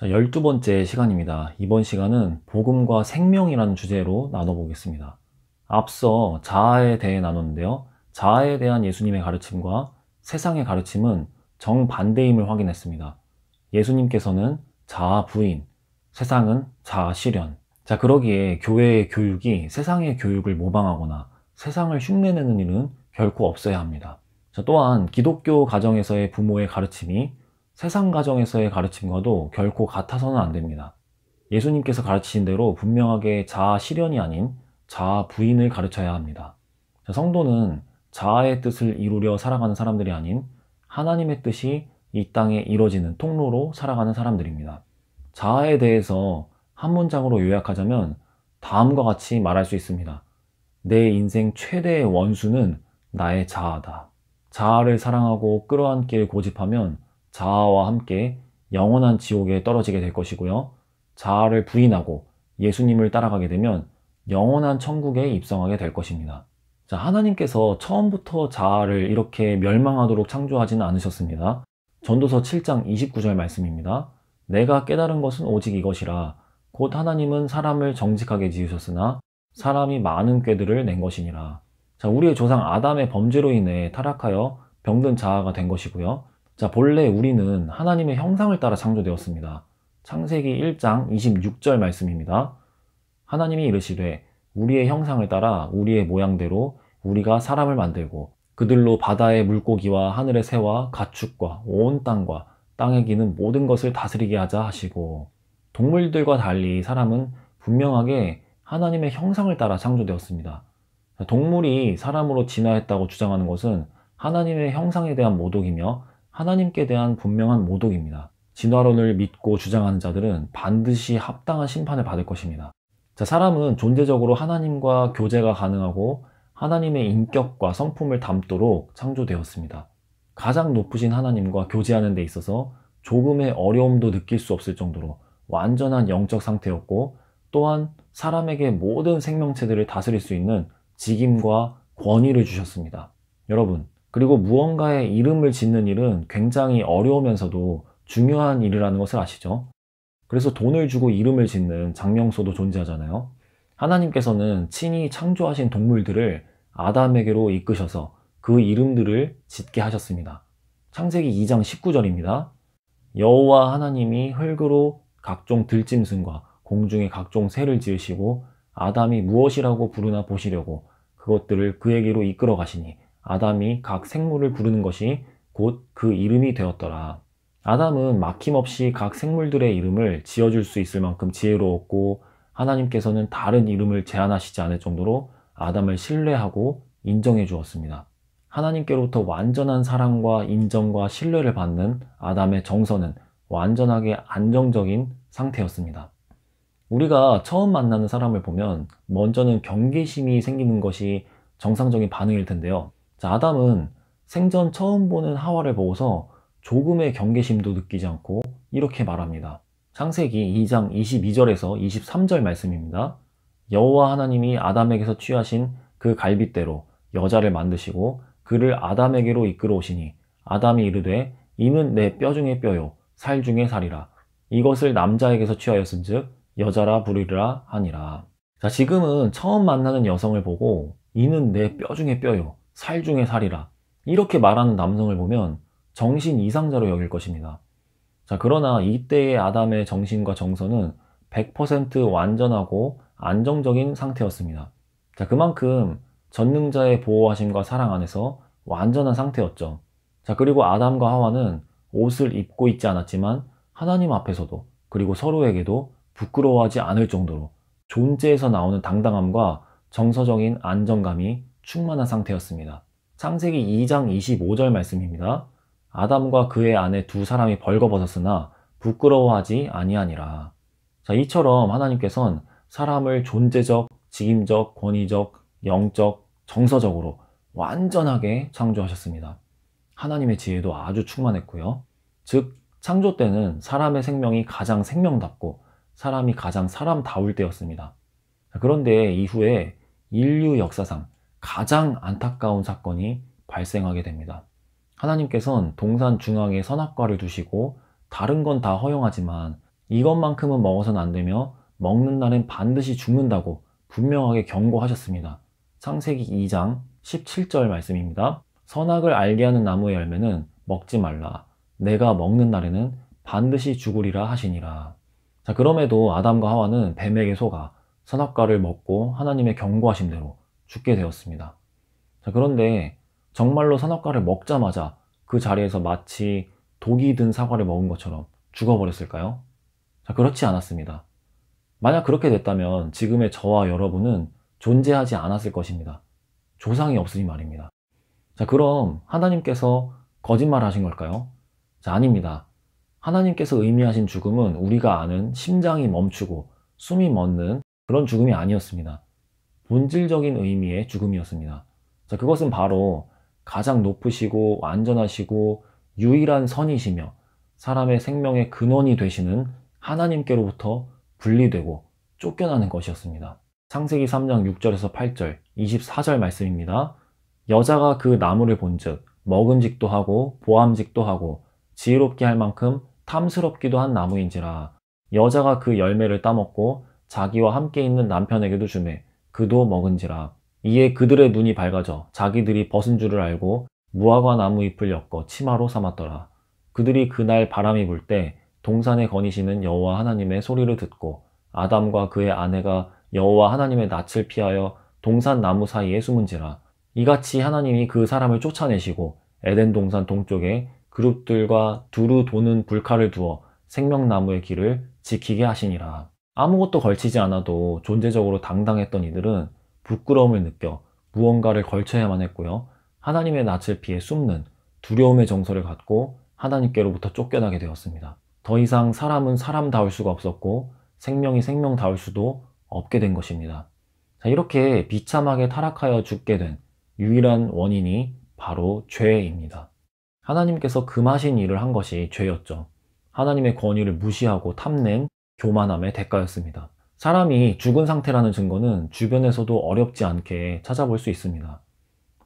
자, 12번째 시간입니다. 이번 시간은 복음과 생명이라는 주제로 나눠보겠습니다. 앞서 자아에 대해 나눴는데요. 자아에 대한 예수님의 가르침과 세상의 가르침은 정반대임을 확인했습니다. 예수님께서는 자아 부인, 세상은 자아 실현. 자, 그러기에 교회의 교육이 세상의 교육을 모방하거나 세상을 흉내내는 일은 결코 없어야 합니다. 자, 또한 기독교 가정에서의 부모의 가르침이 세상 가정에서의 가르침과도 결코 같아서는 안 됩니다. 예수님께서 가르치신 대로 분명하게 자아 실현이 아닌 자아 부인을 가르쳐야 합니다. 자, 성도는 자아의 뜻을 이루려 살아가는 사람들이 아닌 하나님의 뜻이 이 땅에 이루어지는 통로로 살아가는 사람들입니다. 자아에 대해서 한 문장으로 요약하자면 다음과 같이 말할 수 있습니다. 내 인생 최대의 원수는 나의 자아다. 자아를 사랑하고 끌어안길 고집하면 자아와 함께 영원한 지옥에 떨어지게 될 것이고요. 자아를 부인하고 예수님을 따라가게 되면 영원한 천국에 입성하게 될 것입니다. 자, 하나님께서 처음부터 자아를 이렇게 멸망하도록 창조하지는 않으셨습니다. 전도서 7장 29절 말씀입니다. 내가 깨달은 것은 오직 이것이라 곧 하나님은 사람을 정직하게 지으셨으나 사람이 많은 꾀들을 낸 것이니라. 자, 우리의 조상 아담의 범죄로 인해 타락하여 병든 자아가 된 것이고요. 자, 본래 우리는 하나님의 형상을 따라 창조되었습니다. 창세기 1장 26절 말씀입니다. 하나님이 이르시되 우리의 형상을 따라 우리의 모양대로 우리가 사람을 만들고 그들로 바다의 물고기와 하늘의 새와 가축과 온 땅과 땅에 기는 모든 것을 다스리게 하자 하시고, 동물들과 달리 사람은 분명하게 하나님의 형상을 따라 창조되었습니다. 동물이 사람으로 진화했다고 주장하는 것은 하나님의 형상에 대한 모독이며 하나님께 대한 분명한 모독입니다. 진화론을 믿고 주장하는 자들은 반드시 합당한 심판을 받을 것입니다. 자, 사람은 존재적으로 하나님과 교제가 가능하고 하나님의 인격과 성품을 담도록 창조되었습니다. 가장 높으신 하나님과 교제하는 데 있어서 조금의 어려움도 느낄 수 없을 정도로 완전한 영적 상태였고, 또한 사람에게 모든 생명체들을 다스릴 수 있는 직임과 권위를 주셨습니다. 여러분, 그리고 무언가의 이름을 짓는 일은 굉장히 어려우면서도 중요한 일이라는 것을 아시죠? 그래서 돈을 주고 이름을 짓는 장명소도 존재하잖아요. 하나님께서는 친히 창조하신 동물들을 아담에게로 이끄셔서 그 이름들을 짓게 하셨습니다. 창세기 2장 19절입니다. 여호와 하나님이 흙으로 각종 들짐승과 공중의 각종 새를 지으시고 아담이 무엇이라고 부르나 보시려고 그것들을 그에게로 이끌어 가시니 아담이 각 생물을 부르는 것이 곧 그 이름이 되었더라. 아담은 막힘없이 각 생물들의 이름을 지어줄 수 있을 만큼 지혜로웠고, 하나님께서는 다른 이름을 제한하시지 않을 정도로 아담을 신뢰하고 인정해 주었습니다. 하나님께로부터 완전한 사랑과 인정과 신뢰를 받는 아담의 정서는 완전하게 안정적인 상태였습니다. 우리가 처음 만나는 사람을 보면 먼저는 경계심이 생기는 것이 정상적인 반응일 텐데요. 자, 아담은 생전 처음 보는 하와를 보고서 조금의 경계심도 느끼지 않고 이렇게 말합니다. 창세기 2장 22절에서 23절 말씀입니다. 여호와 하나님이 아담에게서 취하신 그 갈빗대로 여자를 만드시고 그를 아담에게로 이끌어 오시니 아담이 이르되 이는 내 뼈 중에 뼈요 살 중에 살이라. 이것을 남자에게서 취하였은즉 여자라 부르리라 하니라. 자, 지금은 처음 만나는 여성을 보고 이는 내 뼈 중에 뼈요 살 중에 살이라 이렇게 말하는 남성을 보면 정신 이상자로 여길 것입니다. 자, 그러나 이때의 아담의 정신과 정서는 100% 완전하고 안정적인 상태였습니다. 자, 그만큼 전능자의 보호하심과 사랑 안에서 완전한 상태였죠. 자, 그리고 아담과 하와는 옷을 입고 있지 않았지만 하나님 앞에서도 그리고 서로에게도 부끄러워하지 않을 정도로 존재에서 나오는 당당함과 정서적인 안정감이 충만한 상태였습니다. 창세기 2장 25절 말씀입니다. 아담과 그의 아내 두 사람이 벌거벗었으나 부끄러워하지 아니하니라. 자, 이처럼 하나님께서는 사람을 존재적, 직임적, 권위적, 영적, 정서적으로 완전하게 창조하셨습니다. 하나님의 지혜도 아주 충만했고요. 즉, 창조 때는 사람의 생명이 가장 생명답고 사람이 가장 사람다울 때였습니다. 그런데 이후에 인류 역사상 가장 안타까운 사건이 발생하게 됩니다. 하나님께서는 동산 중앙에 선악과를 두시고 다른 건 다 허용하지만 이것만큼은 먹어서는 안 되며 먹는 날엔 반드시 죽는다고 분명하게 경고하셨습니다. 창세기 2장 17절 말씀입니다. 선악을 알게 하는 나무의 열매는 먹지 말라. 내가 먹는 날에는 반드시 죽으리라 하시니라. 자, 그럼에도 아담과 하와는 뱀에게 속아 선악과를 먹고 하나님의 경고하심대로 죽게 되었습니다. 자, 그런데 정말로 선악과를 먹자마자 그 자리에서 마치 독이 든 사과를 먹은 것처럼 죽어버렸을까요? 자, 그렇지 않았습니다. 만약 그렇게 됐다면 지금의 저와 여러분은 존재하지 않았을 것입니다. 조상이 없으니 말입니다. 자, 그럼 하나님께서 거짓말 하신 걸까요? 자, 아닙니다. 하나님께서 의미하신 죽음은 우리가 아는 심장이 멈추고 숨이 멎는 그런 죽음이 아니었습니다. 본질적인 의미의 죽음이었습니다. 자, 그것은 바로 가장 높으시고 완전하시고 유일한 선이시며 사람의 생명의 근원이 되시는 하나님께로부터 분리되고 쫓겨나는 것이었습니다. 창세기 3장 6절에서 8절, 24절 말씀입니다. 여자가 그 나무를 본즉 먹음직도 하고 보암직도 하고 지혜롭게 할 만큼 탐스럽기도 한 나무인지라. 여자가 그 열매를 따먹고 자기와 함께 있는 남편에게도 주매 그도 먹은지라. 이에 그들의 눈이 밝아져 자기들이 벗은 줄을 알고 무화과 나무 잎을 엮어 치마로 삼았더라. 그들이 그날 바람이 불 때 동산에 거니시는 여호와 하나님의 소리를 듣고 아담과 그의 아내가 여호와 하나님의 낯을 피하여 동산 나무 사이에 숨은지라. 이같이 하나님이 그 사람을 쫓아내시고 에덴 동산 동쪽에 그룹들과 두루 도는 불칼을 두어 생명나무의 길을 지키게 하시니라. 아무것도 걸치지 않아도 존재적으로 당당했던 이들은 부끄러움을 느껴 무언가를 걸쳐야만 했고요. 하나님의 낯을 피해 숨는 두려움의 정서를 갖고 하나님께로부터 쫓겨나게 되었습니다. 더 이상 사람은 사람다울 수가 없었고 생명이 생명다울 수도 없게 된 것입니다. 자, 이렇게 비참하게 타락하여 죽게 된 유일한 원인이 바로 죄입니다. 하나님께서 금하신 일을 한 것이 죄였죠. 하나님의 권위를 무시하고 탐낸 교만함의 대가였습니다. 사람이 죽은 상태라는 증거는 주변에서도 어렵지 않게 찾아볼 수 있습니다.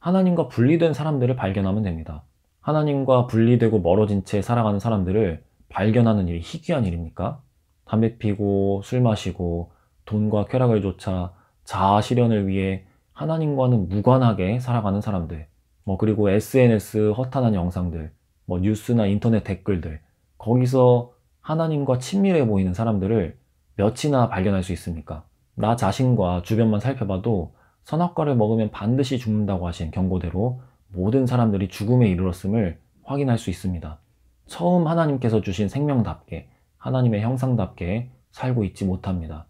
하나님과 분리된 사람들을 발견하면 됩니다. 하나님과 분리되고 멀어진 채 살아가는 사람들을 발견하는 일이 희귀한 일입니까? 담배 피고 술 마시고 돈과 쾌락을 쫓아 자아 실현을 위해 하나님과는 무관하게 살아가는 사람들, 그리고 SNS 허탄한 영상들, 뉴스나 인터넷 댓글들, 거기서 하나님과 친밀해 보이는 사람들을 몇이나 발견할 수 있습니까? 나 자신과 주변만 살펴봐도 선악과를 먹으면 반드시 죽는다고 하신 경고대로 모든 사람들이 죽음에 이르렀음을 확인할 수 있습니다. 처음 하나님께서 주신 생명답게, 하나님의 형상답게 살고 있지 못합니다.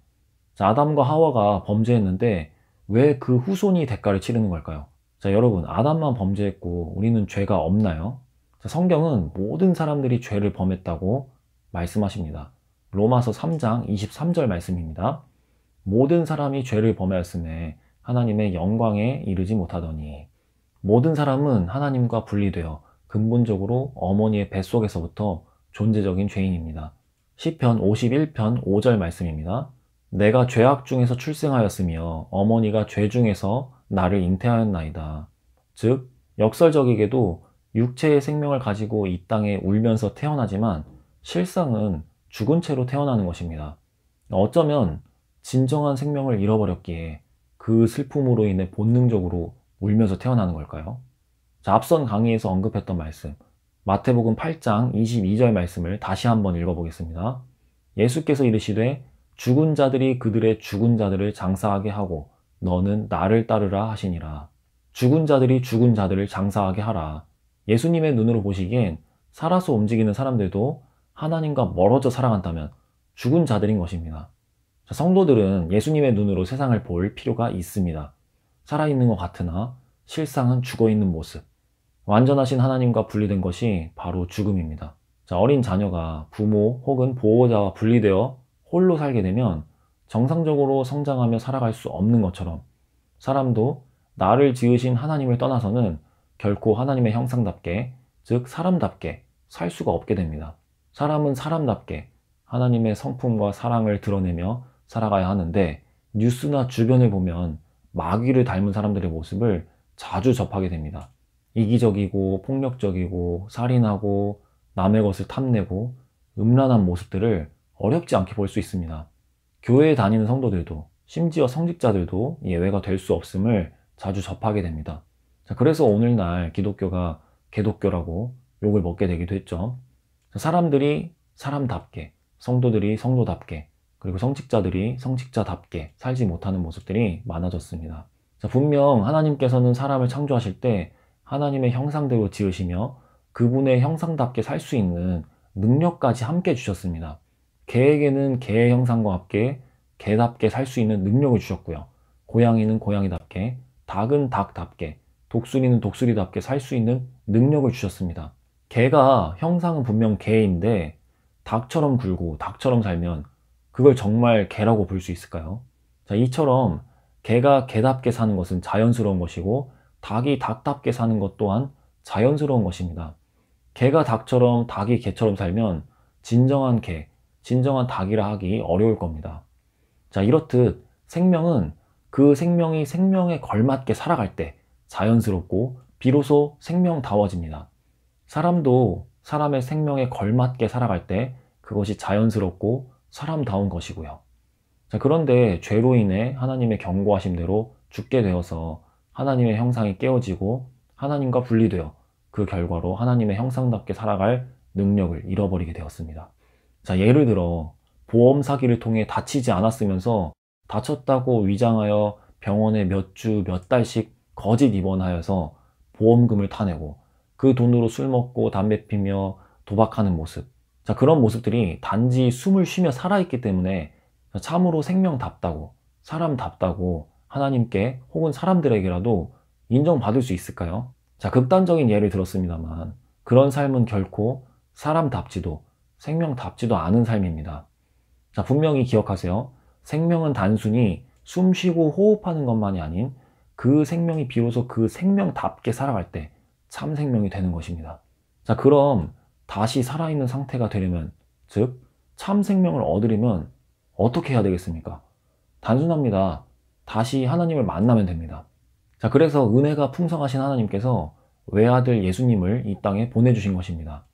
자, 아담과 하와가 범죄했는데 왜 그 후손이 대가를 치르는 걸까요? 자, 여러분, 아담만 범죄했고 우리는 죄가 없나요? 자, 성경은 모든 사람들이 죄를 범했다고 말씀하십니다. 로마서 3장 23절 말씀입니다. 모든 사람이 죄를 범하였음에 하나님의 영광에 이르지 못하더니. 모든 사람은 하나님과 분리되어 근본적으로 어머니의 뱃속에서부터 존재적인 죄인입니다. 시편 51편 5절 말씀입니다. 내가 죄악 중에서 출생하였으며 어머니가 죄 중에서 나를 잉태하였나이다. 즉 역설적이게도 육체의 생명을 가지고 이 땅에 울면서 태어나지만 실상은 죽은 채로 태어나는 것입니다. 어쩌면 진정한 생명을 잃어버렸기에 그 슬픔으로 인해 본능적으로 울면서 태어나는 걸까요? 자, 앞선 강의에서 언급했던 말씀, 마태복음 8장 22절 말씀을 다시 한번 읽어보겠습니다. 예수께서 이르시되 죽은 자들이 그들의 죽은 자들을 장사하게 하고 너는 나를 따르라 하시니라. 죽은 자들이 죽은 자들을 장사하게 하라. 예수님의 눈으로 보시기엔 살아서 움직이는 사람들도 하나님과 멀어져 살아간다면 죽은 자들인 것입니다. 자, 성도들은 예수님의 눈으로 세상을 볼 필요가 있습니다. 살아있는 것 같으나 실상은 죽어있는 모습. 완전하신 하나님과 분리된 것이 바로 죽음입니다. 자, 어린 자녀가 부모 혹은 보호자와 분리되어 홀로 살게 되면 정상적으로 성장하며 살아갈 수 없는 것처럼 사람도 나를 지으신 하나님을 떠나서는 결코 하나님의 형상답게, 즉 사람답게 살 수가 없게 됩니다. 사람은 사람답게 하나님의 성품과 사랑을 드러내며 살아가야 하는데 뉴스나 주변을 보면 마귀를 닮은 사람들의 모습을 자주 접하게 됩니다. 이기적이고 폭력적이고 살인하고 남의 것을 탐내고 음란한 모습들을 어렵지 않게 볼 수 있습니다. 교회에 다니는 성도들도 심지어 성직자들도 예외가 될 수 없음을 자주 접하게 됩니다. 자, 그래서 오늘날 기독교가 개독교라고 욕을 먹게 되기도 했죠. 사람들이 사람답게, 성도들이 성도답게, 그리고 성직자들이 성직자답게 살지 못하는 모습들이 많아졌습니다. 자, 분명 하나님께서는 사람을 창조하실 때 하나님의 형상대로 지으시며 그분의 형상답게 살 수 있는 능력까지 함께 주셨습니다. 개에게는 개의 형상과 함께 개답게 살 수 있는 능력을 주셨고요. 고양이는 고양이답게, 닭은 닭답게, 독수리는 독수리답게 살 수 있는 능력을 주셨습니다. 개가 형상은 분명 개인데 닭처럼 굴고 닭처럼 살면 그걸 정말 개라고 볼 수 있을까요? 자, 이처럼 개가 개답게 사는 것은 자연스러운 것이고 닭이 닭답게 사는 것 또한 자연스러운 것입니다. 개가 닭처럼 닭이 개처럼 살면 진정한 개, 진정한 닭이라 하기 어려울 겁니다. 자, 이렇듯 생명은 그 생명이 생명에 걸맞게 살아갈 때 자연스럽고 비로소 생명다워집니다. 사람도 사람의 생명에 걸맞게 살아갈 때 그것이 자연스럽고 사람다운 것이고요. 자, 그런데 죄로 인해 하나님의 경고하심대로 죽게 되어서 하나님의 형상이 깨어지고 하나님과 분리되어 그 결과로 하나님의 형상답게 살아갈 능력을 잃어버리게 되었습니다. 자, 예를 들어 보험 사기를 통해 다치지 않았으면서 다쳤다고 위장하여 병원에 몇 주, 몇 달씩 거짓 입원하여서 보험금을 타내고 그 돈으로 술 먹고 담배 피며 도박하는 모습. 자, 그런 모습들이 단지 숨을 쉬며 살아있기 때문에 참으로 생명답다고, 사람답다고 하나님께 혹은 사람들에게라도 인정받을 수 있을까요? 자, 극단적인 예를 들었습니다만 그런 삶은 결코 사람답지도 생명답지도 않은 삶입니다. 자, 분명히 기억하세요. 생명은 단순히 숨 쉬고 호흡하는 것만이 아닌 그 생명이 비로소 그 생명답게 살아갈 때 참 생명이 되는 것입니다. 자, 그럼 다시 살아있는 상태가 되려면, 즉 참 생명을 얻으려면 어떻게 해야 되겠습니까? 단순합니다. 다시 하나님을 만나면 됩니다. 자, 그래서 은혜가 풍성하신 하나님께서 외아들 예수님을 이 땅에 보내주신 것입니다.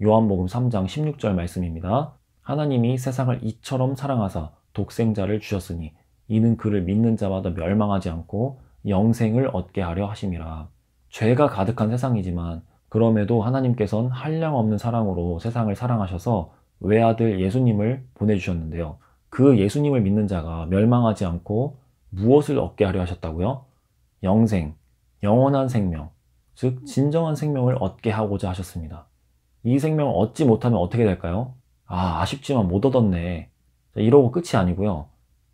요한복음 3장 16절 말씀입니다. 하나님이 세상을 이처럼 사랑하사 독생자를 주셨으니 이는 그를 믿는 자마다 멸망하지 않고 영생을 얻게 하려 하심이라. 죄가 가득한 세상이지만 그럼에도 하나님께서는 한량없는 사랑으로 세상을 사랑하셔서 외아들 예수님을 보내주셨는데요. 그 예수님을 믿는 자가 멸망하지 않고 무엇을 얻게 하려 하셨다고요? 영생, 영원한 생명, 즉 진정한 생명을 얻게 하고자 하셨습니다. 이 생명을 얻지 못하면 어떻게 될까요? 아쉽지만 못 얻었네. 이러고 끝이 아니고요.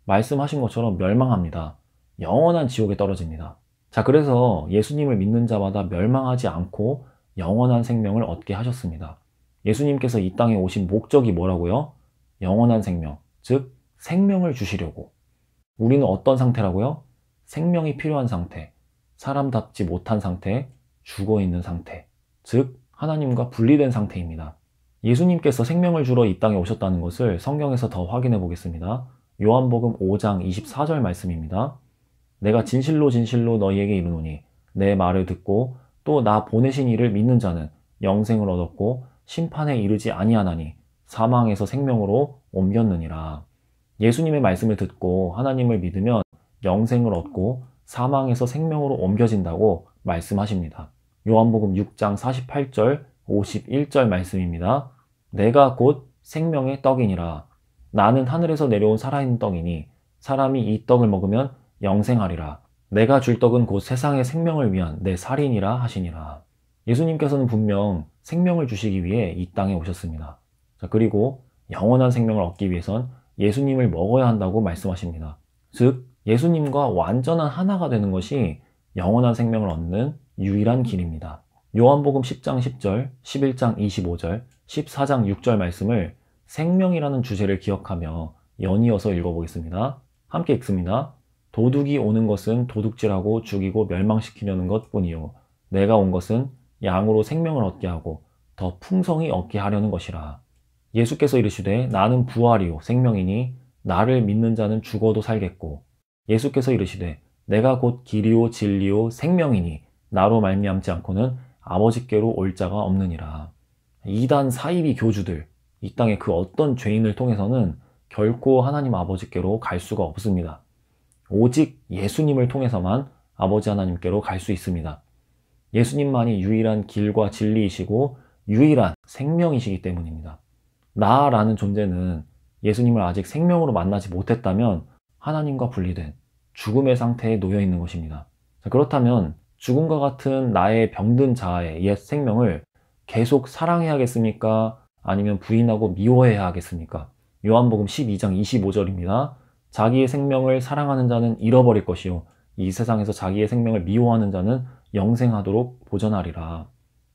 말씀하신 것처럼 멸망합니다. 영원한 지옥에 떨어집니다. 자, 그래서 예수님을 믿는 자마다 멸망하지 않고 영원한 생명을 얻게 하셨습니다. 예수님께서 이 땅에 오신 목적이 뭐라고요? 영원한 생명, 즉 생명을 주시려고. 우리는 어떤 상태라고요? 생명이 필요한 상태, 사람답지 못한 상태, 죽어있는 상태, 즉 하나님과 분리된 상태입니다. 예수님께서 생명을 주러 이 땅에 오셨다는 것을 성경에서 더 확인해 보겠습니다. 요한복음 5장 24절 말씀입니다. 내가 진실로 진실로 너희에게 이르노니 내 말을 듣고 또 나 보내신 이를 믿는 자는 영생을 얻었고 심판에 이르지 아니하나니 사망에서 생명으로 옮겼느니라. 예수님의 말씀을 듣고 하나님을 믿으면 영생을 얻고 사망에서 생명으로 옮겨진다고 말씀하십니다. 요한복음 6장 48절 51절 말씀입니다. 내가 곧 생명의 떡이니라. 나는 하늘에서 내려온 살아있는 떡이니 사람이 이 떡을 먹으면 영생하리라. 내가 줄 떡은 곧 세상의 생명을 위한 내 살이니라 하시니라. 예수님께서는 분명 생명을 주시기 위해 이 땅에 오셨습니다. 자, 그리고 영원한 생명을 얻기 위해선 예수님을 먹어야 한다고 말씀하십니다. 즉 예수님과 완전한 하나가 되는 것이 영원한 생명을 얻는 유일한 길입니다. 요한복음 10장 10절, 11장 25절, 14장 6절 말씀을 생명이라는 주제를 기억하며 연이어서 읽어보겠습니다. 함께 읽습니다. 도둑이 오는 것은 도둑질하고 죽이고 멸망시키려는 것뿐이요 내가 온 것은 양으로 생명을 얻게 하고 더 풍성히 얻게 하려는 것이라. 예수께서 이르시되 나는 부활이요 생명이니 나를 믿는 자는 죽어도 살겠고, 예수께서 이르시되 내가 곧 길이요 진리요 생명이니 나로 말미암지 않고는 아버지께로 올 자가 없느니라. 이단 사이비 교주들, 이 땅의 그 어떤 죄인을 통해서는 결코 하나님 아버지께로 갈 수가 없습니다. 오직 예수님을 통해서만 아버지 하나님께로 갈 수 있습니다. 예수님만이 유일한 길과 진리이시고 유일한 생명이시기 때문입니다. 나라는 존재는 예수님을 아직 생명으로 만나지 못했다면 하나님과 분리된 죽음의 상태에 놓여 있는 것입니다. 그렇다면 죽음과 같은 나의 병든 자아의 옛 생명을 계속 사랑해야겠습니까? 아니면 부인하고 미워해야 하겠습니까? 요한복음 12장 25절입니다. 자기의 생명을 사랑하는 자는 잃어버릴 것이요 이 세상에서 자기의 생명을 미워하는 자는 영생하도록 보전하리라.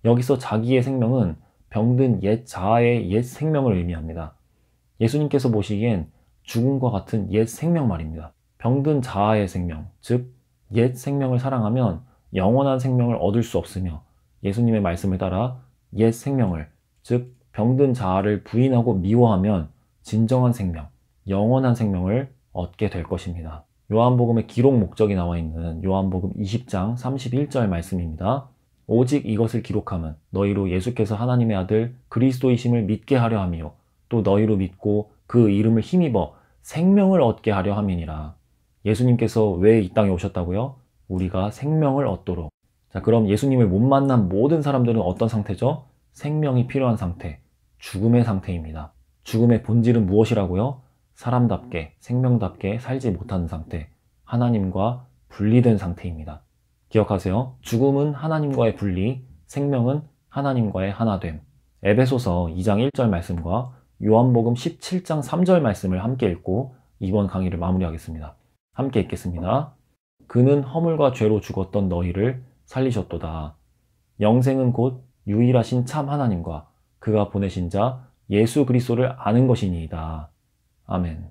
여기서 자기의 생명은 병든 옛 자아의 옛 생명을 의미합니다. 예수님께서 보시기엔 죽음과 같은 옛 생명 말입니다. 병든 자아의 생명, 즉 옛 생명을 사랑하면 영원한 생명을 얻을 수 없으며 예수님의 말씀을 따라 옛 생명을, 즉 병든 자아를 부인하고 미워하면 진정한 생명, 영원한 생명을 얻게 될 것입니다. 요한복음의 기록 목적이 나와 있는 요한복음 20장 31절 말씀입니다. 오직 이것을 기록함은 너희로 예수께서 하나님의 아들 그리스도이심을 믿게 하려 함이요 또 너희로 믿고 그 이름을 힘입어 생명을 얻게 하려 함이니라. 예수님께서 왜 이 땅에 오셨다고요? 우리가 생명을 얻도록. 자, 그럼 예수님을 못 만난 모든 사람들은 어떤 상태죠? 생명이 필요한 상태, 죽음의 상태입니다. 죽음의 본질은 무엇이라고요? 사람답게, 생명답게 살지 못하는 상태, 하나님과 분리된 상태입니다. 기억하세요. 죽음은 하나님과의 분리, 생명은 하나님과의 하나됨. 에베소서 2장 1절 말씀과 요한복음 17장 3절 말씀을 함께 읽고 이번 강의를 마무리하겠습니다. 함께 읽겠습니다. 그는 허물과 죄로 죽었던 너희를 살리셨도다. 영생은 곧 유일하신 참 하나님과 그가 보내신 자 예수 그리스도를 아는 것이니이다. 아멘.